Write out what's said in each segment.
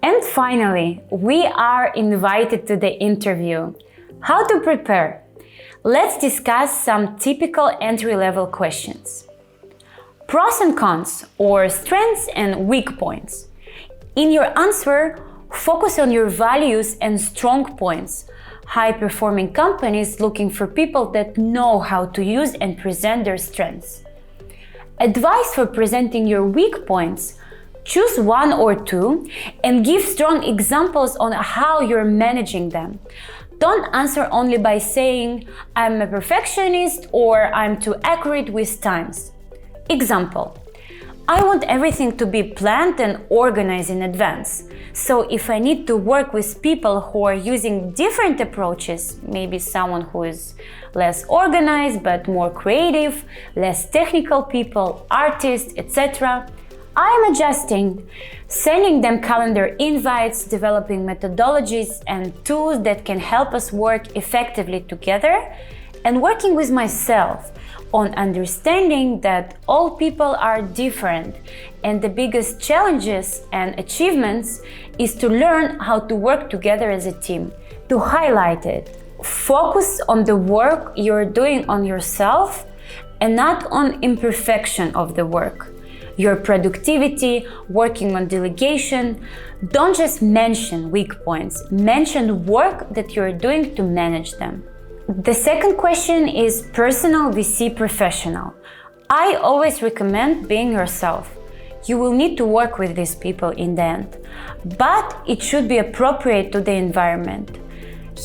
And finally, we are invited to the interview. How to prepare? Let's discuss some typical entry-level questions. Pros and cons, or strengths and weak points. In your answer, focus on your values and strong points. High-performing companies looking for people that know how to use and present their strengths. Advice for presenting your weak points. Choose one or two and give strong examples on how you're managing them. Don't answer only by saying, I'm a perfectionist or I'm too accurate with times. Example, I want everything to be planned and organized in advance. So if I need to work with people who are using different approaches, maybe someone who is less organized but more creative, less technical people, artists, etc., I am adjusting, sending them calendar invites, developing methodologies and tools that can help us work effectively together, and working with myself on understanding that all people are different, and the biggest challenges and achievements is to learn how to work together as a team. To highlight it, focus on the work you're doing on yourself and not on imperfection of the work. Your productivity, working on delegation. Don't just mention weak points, mention work that you're doing to manage them. The second question is personal vs professional. I always recommend being yourself. You will need to work with these people in the end, but it should be appropriate to the environment.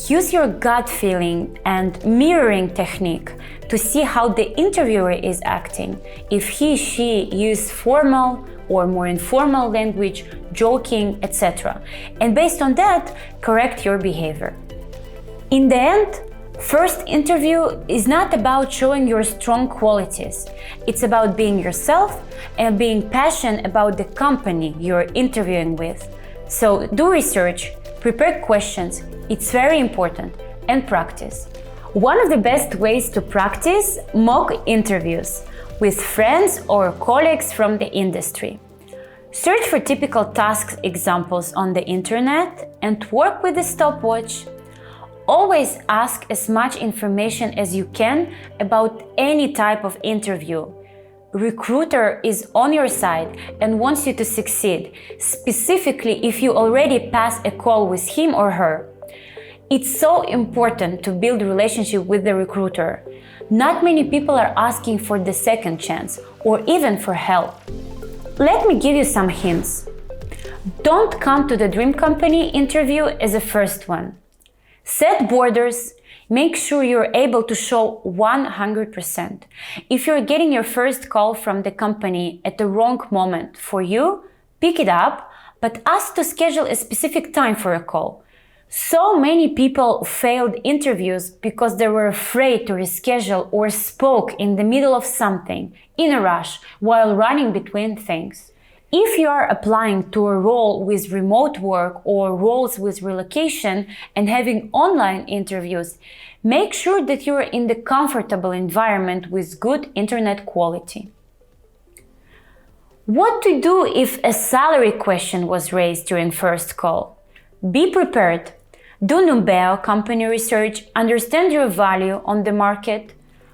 Use your gut feeling and mirroring technique to see how the interviewer is acting. If she use formal or more informal language, joking, etc. And based on that, correct your behavior. In the end, first interview is not about showing your strong qualities. It's about being yourself and being passionate about the company you're interviewing with. So do research, prepare questions, it's very important, and practice. One of the best ways to practice mock interviews with friends or colleagues from the industry. Search for typical task examples on the internet and work with a stopwatch. Always ask as much information as you can about any type of interview. Recruiter is on your side and wants you to succeed, specifically if you already pass a call with him or her. It's so important to build a relationship with the recruiter. Not many people are asking for the second chance or even for help. Let me give you some hints. Don't come to the dream company interview as a first one. Set borders. Make sure you're able to show 100%. If you're getting your first call from the company at the wrong moment for you, pick it up, but ask to schedule a specific time for a call. So many people failed interviews because they were afraid to reschedule or spoke in the middle of something, in a rush, while running between things. If you are applying to a role with remote work or roles with relocation and having online interviews, make sure that you are in the comfortable environment with good internet quality. What to do if a salary question was raised during first call? Be prepared. Do Numbeo company research, understand your value on the market.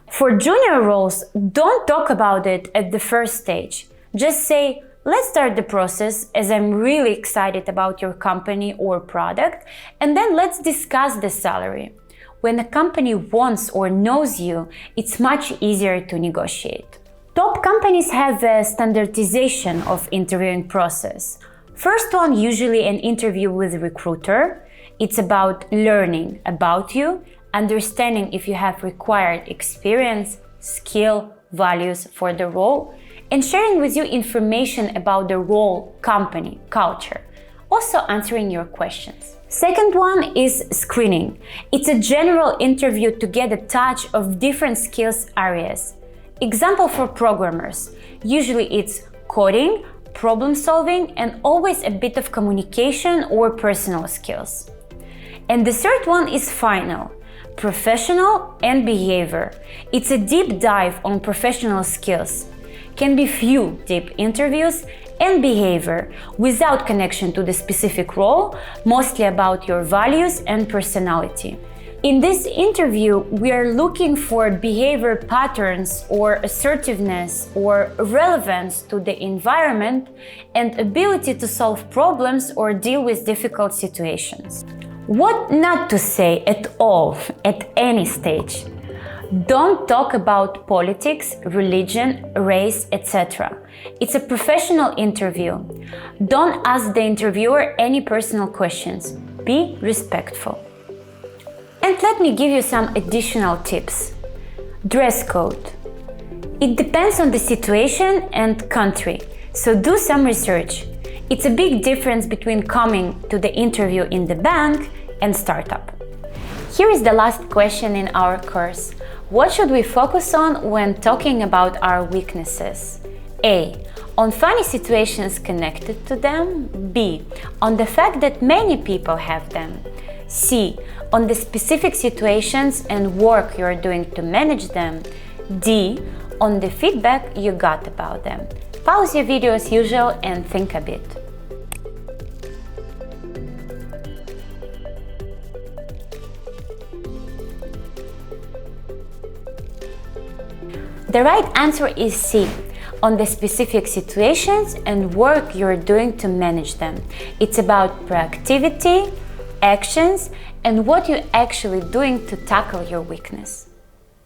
For junior roles, don't talk about it at the first stage. Just say, let's start the process as I'm really excited about your company or product, and then let's discuss the salary. When a company wants or knows you, it's much easier to negotiate. Top companies have a standardization of interviewing process. First one, usually an interview with a recruiter. It's about learning about you, understanding if you have required experience, skill, values for the role, and sharing with you information about the role, company, culture. Also answering your questions. Second one is screening. It's a general interview to get a touch of different skills areas. Example for programmers. Usually it's coding, problem solving, and always a bit of communication or personal skills. And the third one is final, professional and behavior. It's a deep dive on professional skills. can be few deep interviews and behavior without connection to the specific role, mostly about your values and personality. In this interview, we are looking for behavior patterns or assertiveness or relevance to the environment and ability to solve problems or deal with difficult situations. What not to say at all at any stage. Don't talk about politics, religion, race, etc. It's a professional interview. Don't ask the interviewer any personal questions. Be respectful. And let me give you some additional tips. Dress code. It depends on the situation and country, so do some research. It's a big difference between coming to the interview in the bank and startup. Here is the last question in our course. What should we focus on when talking about our weaknesses? A. On funny situations connected to them. B. On the fact that many people have them. C. On the specific situations and work you are doing to manage them. D. On the feedback you got about them. Pause your video as usual and think a bit. The right answer is C. On the specific situations and work you're doing to manage them. It's about proactivity, actions, and what you're actually doing to tackle your weakness.